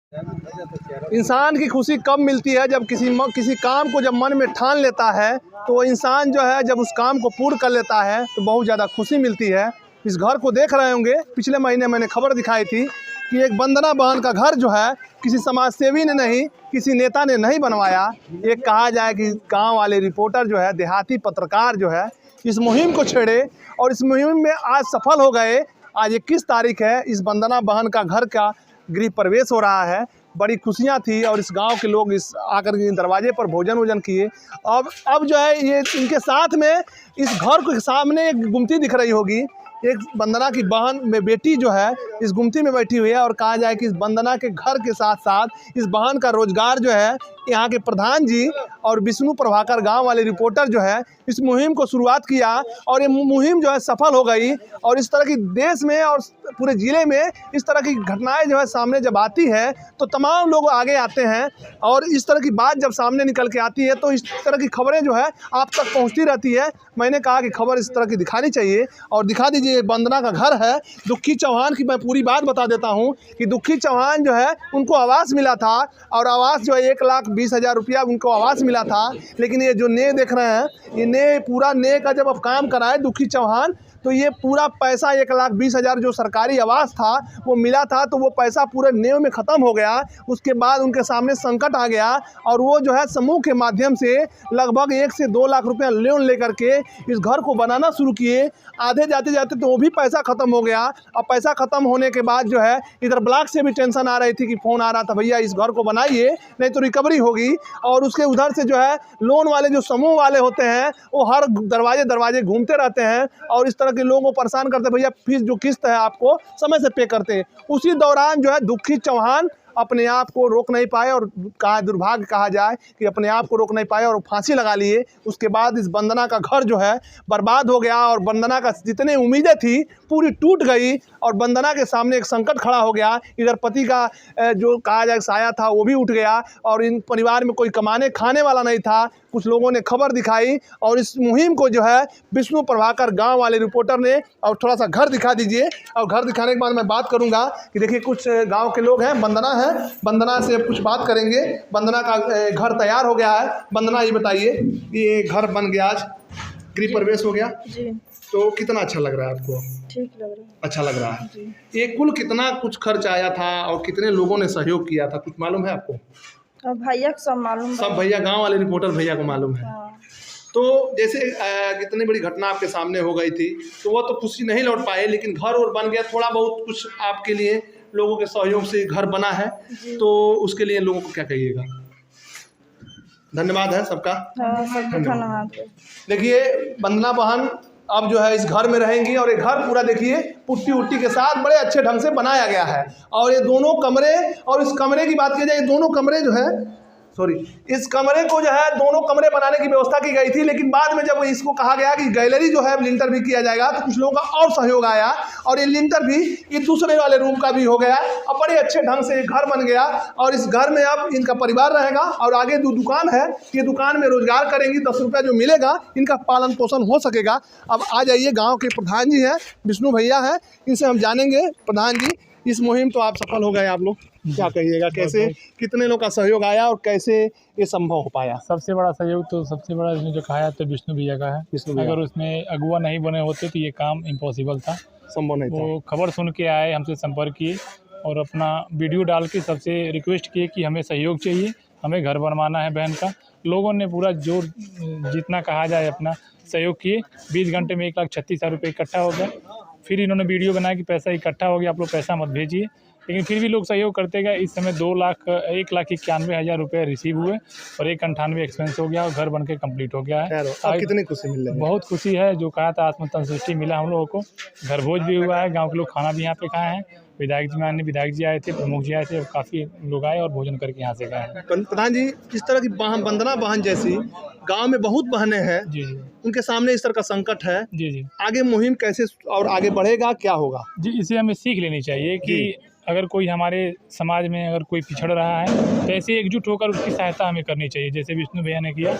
इंसान की खुशी कब मिलती है? जब किसी काम को जब मन में ठान लेता है तो वो इंसान जो है जब उस काम को पूर्ण कर लेता है तो बहुत ज़्यादा खुशी मिलती है। इस घर को देख रहे होंगे, पिछले महीने मैंने खबर दिखाई थी कि एक वंदना बहन का घर जो है किसी समाज सेवी ने नहीं, किसी नेता ने नहीं बनवाया। एक कहा जाए कि गाँव वाले रिपोर्टर जो है, देहाती पत्रकार जो है, इस मुहिम को छेड़े और इस मुहिम में आज सफल हो गए। आज 21 तारीख है, इस वंदना बहन का घर का गृह प्रवेश हो रहा है। बड़ी खुशियाँ थी और इस गांव के लोग इस आकर के दरवाजे पर भोजन वोजन किए। अब जो है ये इनके साथ में इस घर के सामने एक गुमती दिख रही होगी। एक वंदना की बहन में बेटी जो है इस गुमती में बैठी हुई है और कहा जाए कि इस वंदना के घर के साथ साथ इस बहन का रोजगार जो है यहाँ के प्रधान जी और विष्णु प्रभाकर गांव वाले रिपोर्टर जो है इस मुहिम को शुरुआत किया और ये मुहिम जो है सफल हो गई। और इस तरह की देश में और पूरे ज़िले में इस तरह की घटनाएं जो है सामने जब आती है तो तमाम लोग आगे आते हैं और इस तरह की बात जब सामने निकल के आती है तो इस तरह की खबरें जो है आप तक पहुँचती रहती है। मैंने कहा कि खबर इस तरह की दिखानी चाहिए और दिखा दीजिए। वंदना का घर है दुखी चौहान की। मैं पूरी बात बता देता हूँ कि दुखी चौहान जो है उनको आवास मिला था और आवास जो है 1,20,000 रुपया उनको आवास मिला था। लेकिन ये जो ने देख रहे हैं, ये ने पूरा ने का जब अब काम कराए दुखी चौहान तो ये पूरा पैसा 1,20,000 जो सरकारी आवास था वो मिला था तो वो पैसा पूरे नेव में ख़त्म हो गया। उसके बाद उनके सामने संकट आ गया और वो जो है समूह के माध्यम से लगभग 1 से 2 लाख रुपया लोन लेकर के इस घर को बनाना शुरू किए। आधे जाते जाते तो वो भी पैसा ख़त्म हो गया। और पैसा ख़त्म होने के बाद जो है इधर ब्लॉक से भी टेंशन आ रही थी कि फ़ोन आ रहा था, भैया इस घर को बनाइए नहीं तो रिकवरी होगी। और उसके उधर से जो है लोन वाले जो समूह वाले होते हैं वो हर दरवाजे घूमते रहते हैं और इस तरह के लोगों को परेशान करते, भैया फीस जो किस्त है आपको समय से पे करते हैं। उसी दौरान जो है दुखी चौहान अपने आप को रोक नहीं पाए और कहा दुर्भाग्य कहा जाए कि अपने आप को रोक नहीं पाए और फांसी लगा लिए। उसके बाद इस वंदना का घर जो है बर्बाद हो गया और वंदना का जितने उम्मीदें थी पूरी टूट गई और वंदना के सामने एक संकट खड़ा हो गया। इधर पति का जो कहा जाए साया था वो भी उठ गया और इन परिवार में कोई कमाने खाने वाला नहीं था। कुछ लोगों ने खबर दिखाई और इस मुहिम को जो है विष्णु प्रभाकर गाँव वाले रिपोर्टर ने। और थोड़ा सा घर दिखा दीजिए और घर दिखाने के बाद मैं बात करूँगा कि देखिए कुछ गाँव के लोग हैं, वंदना है, वंदना से कुछ बात करेंगे। वंदना का घर तैयार हो गया है। वंदना ये बताइए ये घर बन गया, आज गृह प्रवेश हो गया जी, तो कितना अच्छा लग रहा है आपको? ठीक लग रहा है। अच्छा लग रहा है। जी, ये कुल कितना कुछ खर्च आया था और कितने लोगों ने सहयोग किया था, कुछ मालूम है आपको? अब भैया को सब मालूम सब भैया गांव वाले रिपोर्टर भैया को मालूम है। हाँ, तो जैसे इतनी बड़ी घटना आपके सामने हो गई थी तो वो तो खुशी नहीं लौट पाए, लेकिन घर और बन गया, थोड़ा बहुत कुछ आपके लिए लोगों के सहयोग से घर बना है तो उसके लिए लोगों को क्या कहिएगा? धन्यवाद है सबका। हाँ, सबको धन्यवाद। देखिए वंदना बहन अब जो है इस घर में रहेंगी और ये घर पूरा देखिए पुट्टी उट्टी के साथ बड़े अच्छे ढंग से बनाया गया है। और ये दोनों कमरे, और इस कमरे की बात की जाए, दोनों कमरे जो है इस कमरे को जो है दोनों कमरे बनाने की व्यवस्था की गई थी। लेकिन बाद में जब इसको कहा गया कि गैलरी जो है लिंटर भी किया जाएगा तो कुछ लोगों का और सहयोग आया और ये लिंटर भी ये दूसरे वाले रूम का भी हो गया और बड़े अच्छे ढंग से घर बन गया। और इस घर में अब इनका परिवार रहेगा और आगे जो दुकान है ये दुकान में रोजगार करेंगी, 10 रुपया जो मिलेगा इनका पालन पोषण हो सकेगा। अब आ जाइए, गाँव के प्रधान जी हैं, विष्णु भैया हैं, इनसे हम जानेंगे। प्रधान जी, इस मुहिम तो आप सफल हो गए, आप लोग क्या कहिएगा, कैसे कितने लोग का सहयोग आया और कैसे ये संभव हो पाया? सबसे बड़ा सहयोग तो सबसे बड़ा इसने जो कहा तो विष्णु भैया का है। अगर उसमें अगुआ नहीं बने होते तो ये काम इम्पॉसिबल था, संभव नहीं था। वो खबर सुन के आए, हमसे संपर्क किए और अपना वीडियो डाल के सबसे रिक्वेस्ट किए कि हमें सहयोग चाहिए, हमें घर बनवाना है बहन का। लोगों ने पूरा जोर जितना कहा जाए अपना सहयोग किए। 20 घंटे में 1,36,000 रुपये इकट्ठा हो गया। फिर इन्होंने वीडियो बनाया कि पैसा इकट्ठा हो गया, आप लोग पैसा मत भेजिए, लेकिन फिर भी लोग सहयोग करते गए। इस समय 1,91,000 रुपये रिसीव हुए और 1,98,000 एक्सपेंस हो गया और घर बनके कंप्लीट हो गया है। अब कितनी खुशी मिल रही है? बहुत खुशी है, जो कहा था आत्मसंतुष्टि मिला हम लोगों को। घर भोज भी हुआ है, गांव के लोग खाना भी यहाँ पे खाए हैं। विधायक जी, माननीय विधायक जी आए थे, प्रमुख जी आए थे, काफ़ी लोग आए और भोजन करके यहाँ से गए हैं। प्रधान जी, इस तरह की वंदना बहन जैसी गांव में बहुत बहनें हैं, जी जी उनके सामने इस तरह का संकट है, जी जी आगे मुहिम कैसे और आगे बढ़ेगा, क्या होगा? जी, इसे हमें सीख लेनी चाहिए कि अगर कोई हमारे समाज में अगर कोई पिछड़ रहा है तो ऐसे एकजुट होकर उसकी सहायता हमें करनी चाहिए। जैसे विष्णु भैया ने किया,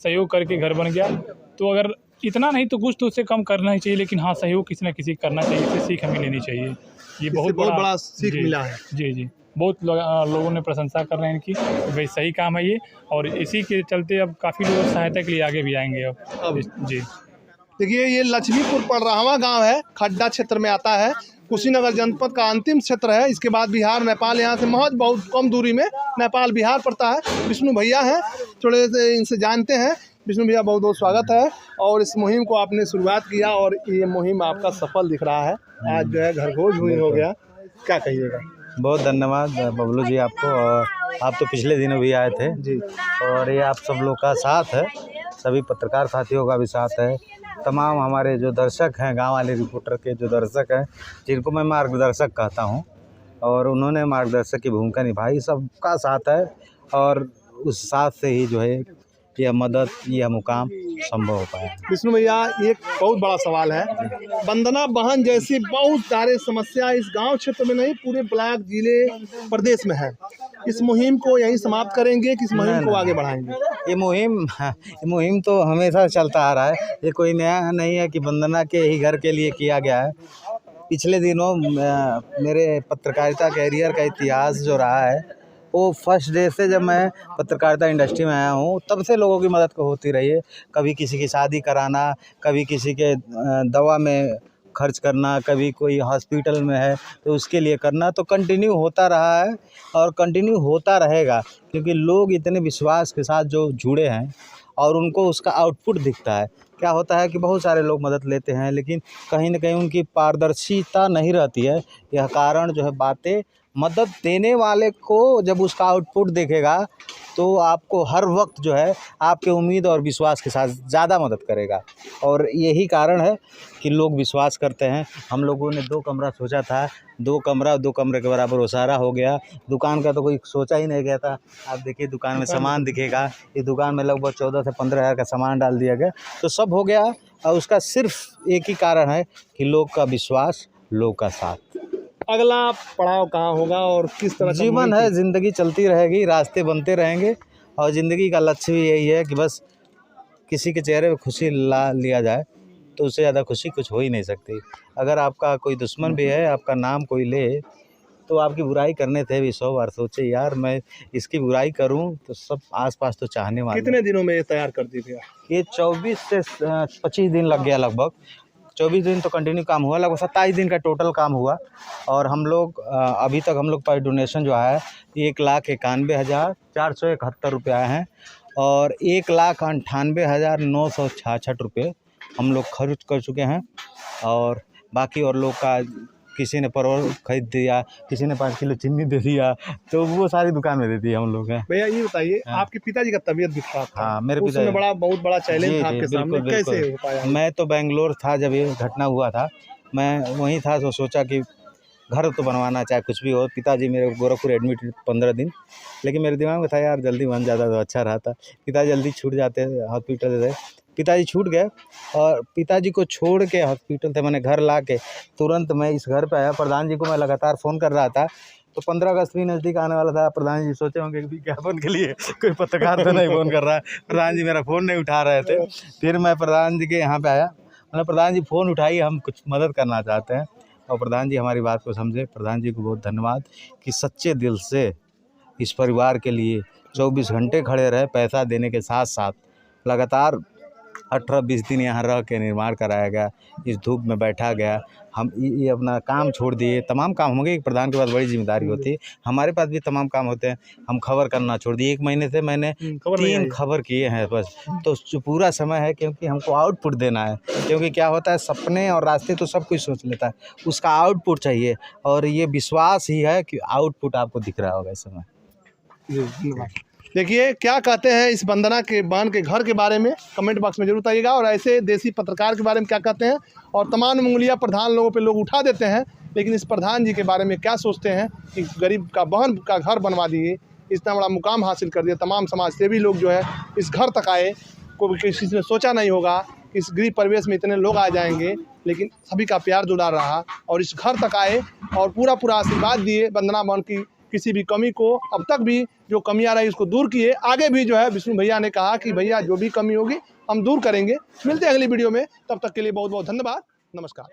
सहयोग करके घर बन गया, तो अगर इतना नहीं तो कुछ तो उससे कम करना ही चाहिए, लेकिन हाँ सहयोग किसी न किसी करना चाहिए। इससे सीख हमें लेनी चाहिए। ये बहुत बड़ा सीख मिला है। जी जी। बहुत लोगों ने प्रशंसा कर रहे हैं इनकी, भाई सही काम है ये, और इसी के चलते अब काफ़ी लोग सहायता के लिए आगे भी आएंगे अब जी। देखिए ये लक्ष्मीपुर पड़रावा गांव है, खड्डा क्षेत्र में आता है, कुशीनगर जनपद का अंतिम क्षेत्र है। इसके बाद बिहार नेपाल, यहाँ से बहुत कम दूरी में नेपाल बिहार पड़ता है। विष्णु भैया हैं, थोड़े से इनसे जानते हैं। विष्णु भैया बहुत बहुत स्वागत है। और इस मुहिम को आपने शुरुआत किया और ये मुहिम आपका सफल दिख रहा है, आज जो है घरघोज मुहिम हो गया, क्या कहिएगा? बहुत धन्यवाद बबलू जी आपको, और आप तो पिछले दिनों भी आए थे जी। और ये आप सब लोग का साथ है, सभी पत्रकार साथियों का भी साथ है, तमाम हमारे जो दर्शक हैं, गांव वाले रिपोर्टर के जो दर्शक हैं, जिनको मैं मार्गदर्शक कहता हूं, और उन्होंने मार्गदर्शक की भूमिका निभाई, सबका साथ है। और उस साथ से ही जो है यह मदद, यह मुकाम संभव हो पाया। विष्णु भैया एक बहुत बड़ा सवाल है, वंदना बहन जैसी बहुत सारे समस्या इस गांव क्षेत्र में नहीं, पूरे ब्लॉक, जिले, प्रदेश में है। इस मुहिम को यहीं समाप्त करेंगे कि इस मुहिम को आगे बढ़ाएंगे? ये मुहिम तो हमेशा चलता आ रहा है, ये कोई नया नहीं है कि वंदना के ही घर के लिए किया गया है। पिछले दिनों मेरे पत्रकारिता कैरियर का इतिहास जो रहा है, वो फर्स्ट डे से जब मैं पत्रकारिता इंडस्ट्री में आया हूँ तब से लोगों की मदद को होती रही है। कभी किसी की शादी कराना, कभी किसी के दवा में खर्च करना, कभी कोई हॉस्पिटल में है तो उसके लिए करना, तो कंटिन्यू होता रहा है और कंटिन्यू होता रहेगा, क्योंकि लोग इतने विश्वास के साथ जो जुड़े हैं और उनको उसका आउटपुट दिखता है। क्या होता है कि बहुत सारे लोग मदद लेते हैं लेकिन कहीं न कहीं उनकी पारदर्शिता नहीं रहती है। यह कारण जो है, बातें मदद देने वाले को जब उसका आउटपुट देखेगा तो आपको हर वक्त जो है आपके उम्मीद और विश्वास के साथ ज़्यादा मदद करेगा, और यही कारण है कि लोग विश्वास करते हैं। हम लोगों ने 2 कमरा सोचा था, 2 कमरे के बराबर ओसारा हो गया। दुकान का तो कोई सोचा ही नहीं गया था। आप देखिए दुकान में सामान दिखेगा, इस दुकान में लगभग 14 से 15 हज़ार का सामान डाल दिया गया, तो सब हो गया। और उसका सिर्फ एक ही कारण है कि लोग का विश्वास, लोग का साथ। अगला पड़ाव कहाँ होगा और किस तरह? जीवन है, ज़िंदगी चलती रहेगी, रास्ते बनते रहेंगे, और ज़िंदगी का लक्ष्य भी यही है कि बस किसी के चेहरे पे खुशी ला लिया जाए, तो उससे ज़्यादा खुशी कुछ हो ही नहीं सकती। अगर आपका कोई दुश्मन भी है, आपका नाम कोई ले, तो आपकी बुराई करने थे भी 100 बार सोचे, यार मैं इसकी बुराई करूं तो सब आसपास तो चाहने वाले। कितने दिनों में ये तैयार कर दी भैया? ये 24 से 25 दिन लग गया, लगभग 24 दिन तो कंटिन्यू काम हुआ, लगभग 27 दिन का टोटल काम हुआ। और हम लोग अभी तक हम लोग पर डोनेशन जो है 1,91,471 रुपये आए हैं, और 1,98,966 रुपये हम लोग खर्च कर चुके हैं। और बाकी और लोग का, किसी ने परवल खरीद दिया, किसी ने 5 किलो चीनी दे दिया, तो वो सारी दुकान में दे दी हम लोग हैं। भैया ये बताइए, हाँ। आपके पिताजी का तबीयत भी खराब था। हाँ, मेरे उसमें पिताजी बहुत बड़ा चैलेंज था आपके सामने, बिल्कुल, कैसे हो पाया? मैं तो बेंगलोर था जब ये घटना हुआ था, मैं वहीं था, तो सोचा कि घर तो बनवाना, चाहे कुछ भी हो। पिताजी मेरे गोरखपुर एडमिट 15 दिन, लेकिन मेरे दिमाग में था यार जल्दी बन जाता तो अच्छा रहता। पिताजी जल्दी छूट जाते हॉस्पिटल से, पिताजी छूट गए, और पिताजी को छोड़ के हॉस्पिटल से मैंने घर ला के तुरंत मैं इस घर पे आया। प्रधान जी को मैं लगातार फ़ोन कर रहा था, तो 15 अगस्त भी नज़दीक आने वाला था। प्रधान जी सोचे होंगे कि विज्ञापन के लिए कोई पत्रकार तो नहीं फ़ोन कर रहा है। प्रधान जी मेरा फ़ोन नहीं उठा रहे थे। फिर मैं प्रधान जी के यहाँ पे आया, मतलब प्रधान जी फ़ोन उठाइए, हम कुछ मदद करना चाहते हैं। और प्रधान जी हमारी बात को समझे। प्रधान जी को बहुत धन्यवाद कि सच्चे दिल से इस परिवार के लिए 24 घंटे खड़े रहे, पैसा देने के साथ साथ लगातार 18-20 दिन यहाँ रह के निर्माण कराया गया, इस धूप में बैठा गया। हम ये अपना काम छोड़ दिए, तमाम काम होंगे, एक प्रधान के पास बड़ी जिम्मेदारी होती है, हमारे पास भी तमाम काम होते हैं। हम खबर करना छोड़ दिए, 1 महीने से मैंने 3 खबर किए हैं बस। तो जो पूरा समय है, क्योंकि हमको आउटपुट देना है, क्योंकि क्या होता है, सपने और रास्ते तो सब कुछ सोच लेता है, उसका आउटपुट चाहिए, और ये विश्वास ही है कि आउटपुट आपको दिख रहा होगा इस समय। देखिए क्या कहते हैं इस वंदना के बहन के घर के बारे में, कमेंट बॉक्स में जरूर बताइएगा। और ऐसे देसी पत्रकार के बारे में क्या कहते हैं, और तमाम उंगलियां प्रधान लोगों पे लोग उठा देते हैं, लेकिन इस प्रधान जी के बारे में क्या सोचते हैं कि गरीब का बहन का घर बनवा दिए, इतना बड़ा मुकाम हासिल कर दिया। तमाम समाज सेवी लोग जो है इस घर तक आए, को किसी ने सोचा नहीं होगा कि इस गरीब परिवेश में इतने लोग आ जाएंगे, लेकिन सभी का प्यार जुड़ा रहा और इस घर तक आए और पूरा आशीर्वाद दिए। वंदना बहन की किसी भी कमी को, अब तक भी जो कमी आ रही है उसको दूर किए। आगे भी जो है विष्णु भैया ने कहा कि भैया जो भी कमी होगी हम दूर करेंगे। मिलते हैं अगली वीडियो में, तब तक के लिए बहुत बहुत धन्यवाद, नमस्कार।